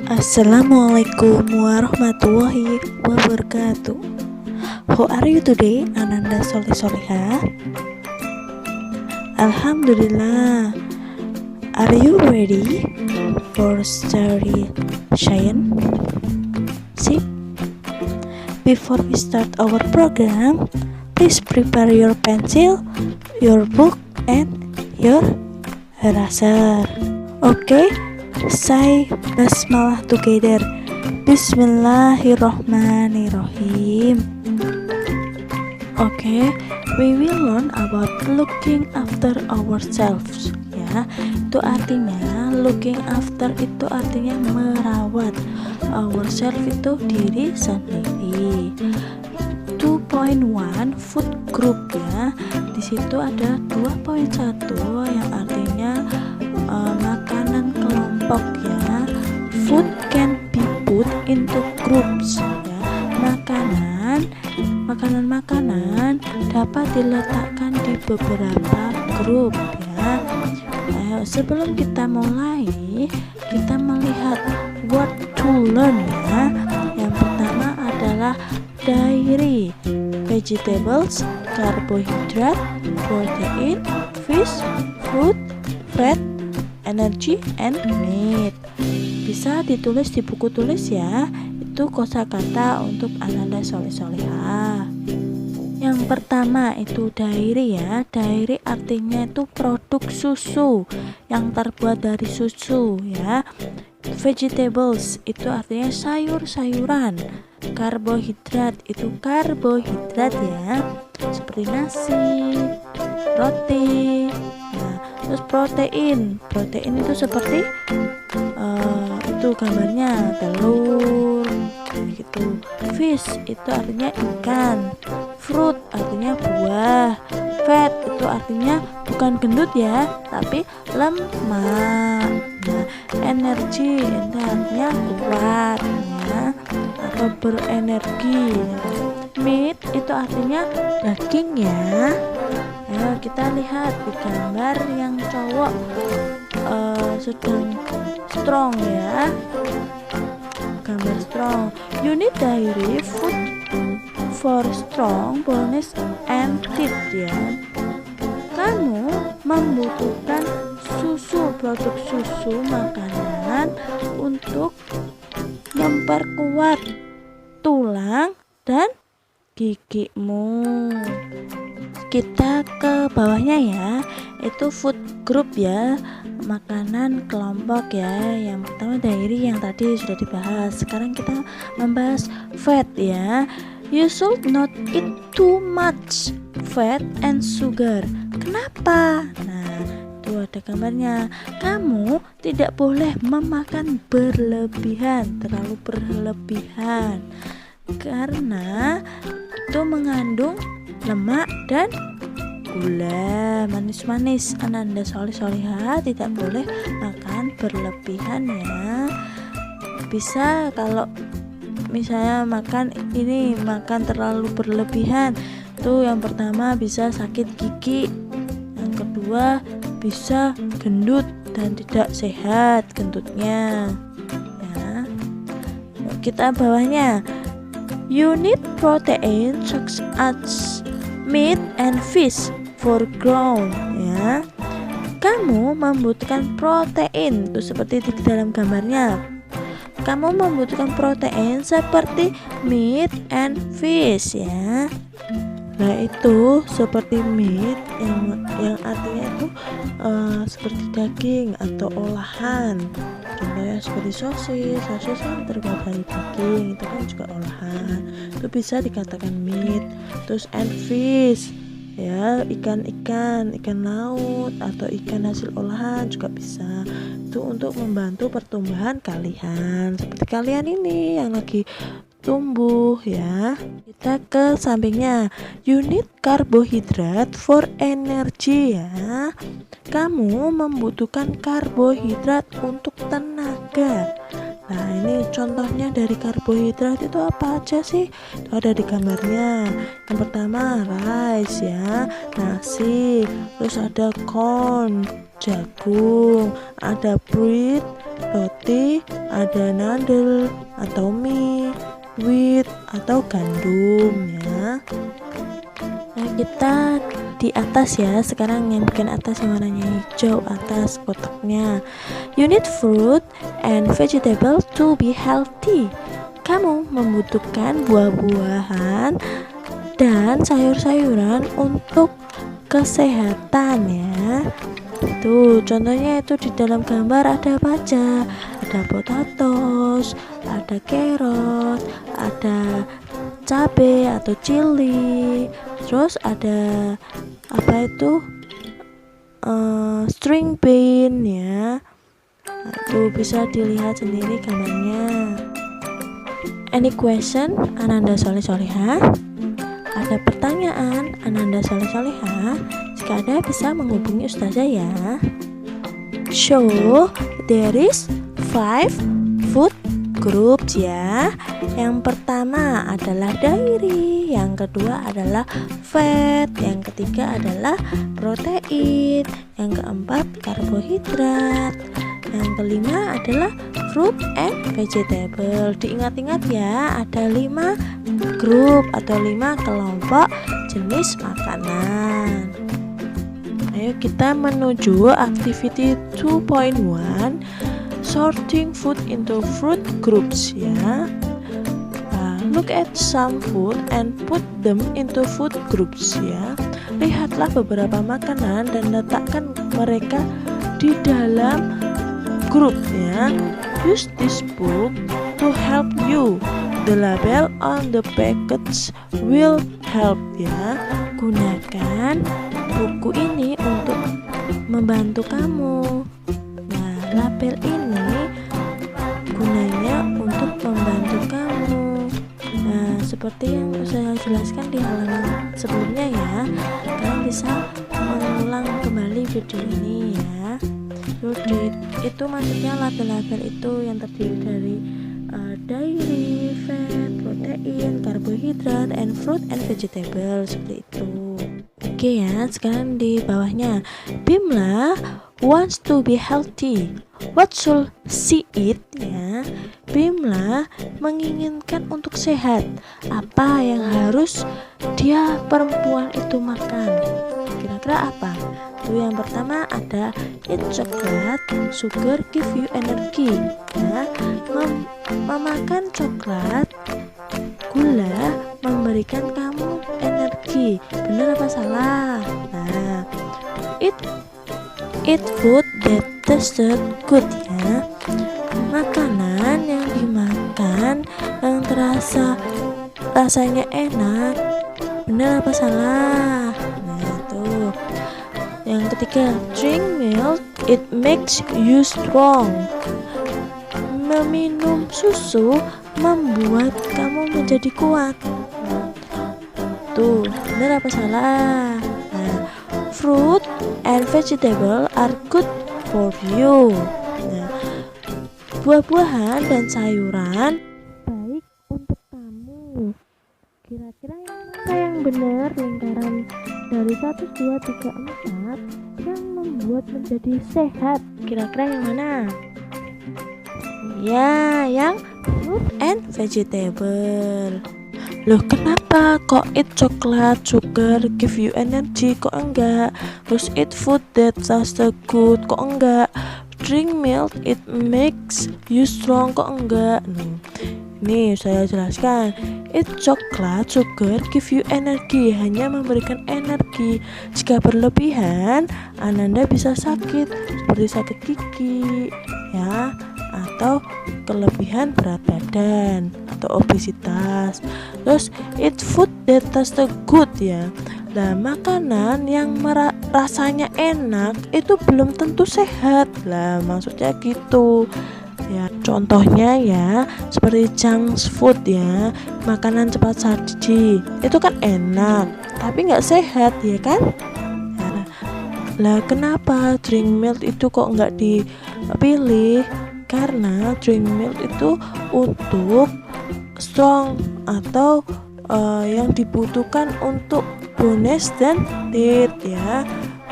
Assalamualaikum warahmatullahi wabarakatuh. How are you today, Ananda Soleh Soleha? Alhamdulillah. Are you ready for study science? Sip. Before we start our program, please prepare your pencil, your book, and your eraser. Okay? Say basmalah together. Bismillahirrohmanirrohim. Okay, we will learn about looking after ourselves. Ya, itu artinya looking after itu artinya merawat. Ourselves itu diri sendiri. 2.1 food group ya. Di situ ada 2.1 yang artinya makanan kelompok ya. Food can be put into groups ya. Makanan dapat diletakkan di beberapa grup ya. Sebelum kita mulai, kita melihat what to learn ya. Yang pertama adalah dairy, vegetables, karbohidrat, protein, fish, fruit, fat, energy, and meat. Bisa ditulis di buku tulis ya. Itu kosakata untuk Ananda Soleh Soleha. Yang pertama itu dairy ya. Dairy artinya itu produk susu yang terbuat dari susu ya. Vegetables itu artinya sayur-sayuran. Karbohidrat itu karbohidrat ya, seperti nasi, roti. Nah, terus protein itu seperti itu gambarnya telur gitu. Fish itu artinya ikan. Fruit artinya buah. Fat itu artinya bukan gendut ya, tapi lemak. Nah, energi itu artinya kuat ya, atau berenergi. Meat itu artinya daging ya. Ayo kita lihat di gambar yang cowok sedang strong ya. Gambar strong. You need dairy food for strong bones and teeth ya. Kamu membutuhkan susu, produk susu makanan untuk memperkuat tulang dan gigimu. Kita ke bawahnya ya, itu food group ya, makanan kelompok ya. Yang pertama dairy yang tadi sudah dibahas. Sekarang kita membahas fat ya. You should not eat too much fat and sugar. Kenapa? Nah, itu ada gambarnya. Kamu tidak boleh memakan berlebihan, terlalu berlebihan, karena itu mengandung lemak dan gula manis-manis. Ananda Soleh Soleha tidak boleh makan berlebihan ya. Bisa kalau misalnya makan terlalu berlebihan tuh, yang pertama bisa sakit gigi, yang kedua bisa gendut dan tidak sehat gendutnya ya. Kita bawahnya, you need protein such as meat and fish for growth ya. Kamu membutuhkan protein itu seperti di dalam gambarnya. Kamu membutuhkan protein seperti meat and fish ya. Nah, itu seperti meat yang artinya itu seperti daging atau olahan. Contohnya seperti sosis kan terbuat dari daging, itu kan juga olahan. Itu bisa dikatakan meat. Terus and fish ya, ikan laut atau ikan hasil olahan juga bisa. Itu untuk membantu pertumbuhan kalian, seperti kalian ini yang lagi tumbuh ya. Kita ke sampingnya, you need karbohidrat for energy ya. Kamu membutuhkan karbohidrat untuk tenaga. Nah, ini contohnya dari karbohidrat itu apa aja sih? Itu ada di gambarnya. Yang pertama rice ya, nasi. Terus ada corn, jagung. Ada bread, roti, ada nadel atau mie, wheat atau gandum ya. Nah, kita di atas ya, sekarang yang bikin atas yang warnanya hijau, atas kotaknya. You need fruit and vegetable to be healthy. Kamu membutuhkan buah-buahan dan sayur-sayuran untuk kesehatan ya. Tuh contohnya itu di dalam gambar ada apa aja, ada potatoes, ada carrot, ada cabe atau chili, terus ada apa itu string bean ya. Nah, itu bisa dilihat sendiri gambarnya. Any question Ananda Soleh Soleha? Ada pertanyaan Ananda Soleh Soleha? Jika ada bisa menghubungi Ustazah ya. So there is 5 food groups ya. Yang pertama adalah dairy, yang kedua adalah fat, yang ketiga adalah protein, yang keempat karbohidrat, yang kelima adalah fruit and vegetable. Diingat-ingat ya, ada 5 grup atau 5 kelompok jenis makanan. Ayo kita menuju activity 2.1, sorting food into fruit groups ya. Look at some food and put them into food groups ya. Lihatlah beberapa makanan dan letakkan mereka di dalam grup ya. Use this book to help you. The label on the package will help ya. Gunakan buku ini untuk membantu kamu. Nah, label ini gunanya untuk membantu kamu. Nah, seperti yang saya jelaskan di halaman sebelumnya ya, kalian bisa mengulang kembali video ini ya. Itu maksudnya label-label itu yang terdiri dari dairy, fat, protein, karbohidrat, and fruit and vegetable seperti itu. Oke ya, sekarang di bawahnya Bimla wants to be healthy. What should she eat ya? Bimla menginginkan untuk sehat. Apa yang harus dia perempuan itu makan? Kira-kira apa? Tuh yang pertama ada eat chocolate, sugar give you energy ya. Memakan coklat, gula memberikan kamu energi. Benar apa salah? Nah, eat food that tasted good ya. Makanan yang dimakan yang rasanya enak. Benar apa salah? Nah, itu. Yang ketiga, drink milk, it makes you strong. Meminum susu membuat kamu menjadi kuat. Tuh, benar apa salah? Nah, fruit and vegetable are good for you. Nah, buah-buahan dan sayuran baik untuk kamu. Kira-kira yang benar lingkaran dari 1, 2, 3, 4 yang membuat menjadi sehat? Kira-kira yang mana? Ya, yang fruit and vegetable. Loh, kenapa kok eat chocolate, sugar give you energy kok enggak? Terus eat food that tastes good kok enggak? Drink milk it makes you strong kok enggak? Nih saya jelaskan. Eat chocolate, sugar give you energy, hanya memberikan energi. Jika berlebihan, Ananda bisa sakit seperti sakit gigi ya, atau kelebihan berat badan atau obesitas. Terus eat food that tastes good ya. Nah, makanan yang rasanya enak itu belum tentu sehat lah, maksudnya gitu ya. Contohnya ya seperti junk food ya, makanan cepat saji, itu kan enak tapi nggak sehat ya kan. Lah kenapa drink milk itu kok nggak dipilih? Karena drink milk itu untuk strong atau yang dibutuhkan untuk bones dan teeth ya,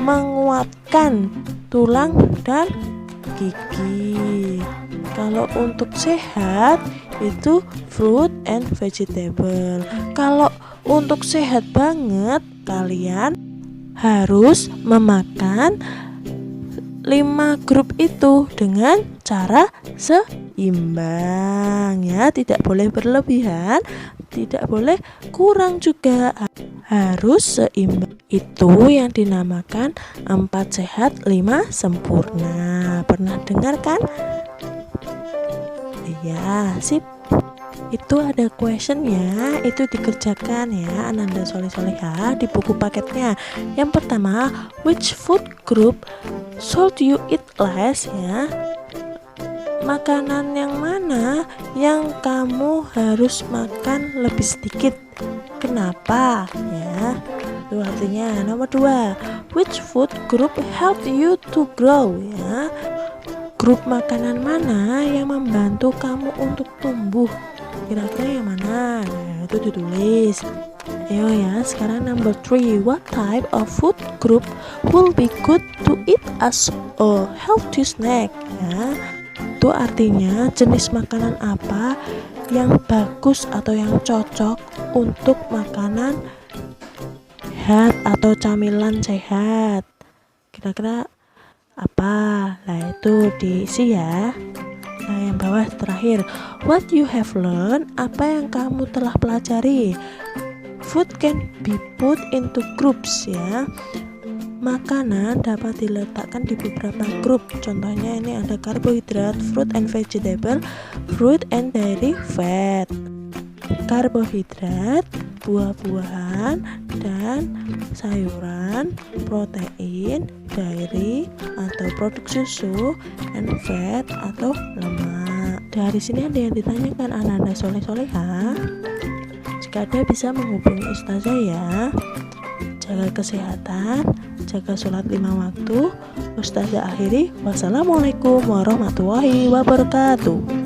menguatkan tulang dan gigi. Kalau untuk sehat itu fruit and vegetable. Kalau untuk sehat banget, kalian harus memakan 5 grup itu dengan cara seimbang ya, tidak boleh berlebihan, tidak boleh kurang juga, harus seimbang. Itu yang dinamakan 4 sehat 5 sempurna. Pernah dengar kan? Iya, sip. Itu ada questionnya, itu dikerjakan ya Ananda Soleh Soleha di buku paketnya. Yang pertama, which food group should you eat less ya? Makanan yang mana yang kamu harus makan lebih sedikit? Kenapa ya? Itu artinya. Nomor 2, which food group help you to grow ya? Grup makanan mana yang membantu kamu untuk tumbuh? Kira-kira yang mana? Nah, itu ditulis. Ayo ya, sekarang number 3, what type of food group will be good to eat as a healthy snack ya? Itu artinya jenis makanan apa yang bagus atau yang cocok untuk makanan sehat atau camilan sehat. Kira-kira apa? Nah, itu diisi ya. Nah, yang bawah terakhir, what you have learned, apa yang kamu telah pelajari. Food can be put into groups ya. Makanan dapat diletakkan di beberapa grup. Contohnya ini ada karbohidrat, fruit and vegetable, fruit and dairy, fat. Karbohidrat, buah-buahan dan sayuran, protein, dairy atau produk susu, and fat atau lemak. Dari sini ada yang ditanyakan Ananda Soleh Soleha. Jika ada bisa menghubungi Ustazah ya. Jaga kesehatan, jaga sholat 5 waktu. Ustazah akhiri, wassalamualaikum warahmatullahi wabarakatuh.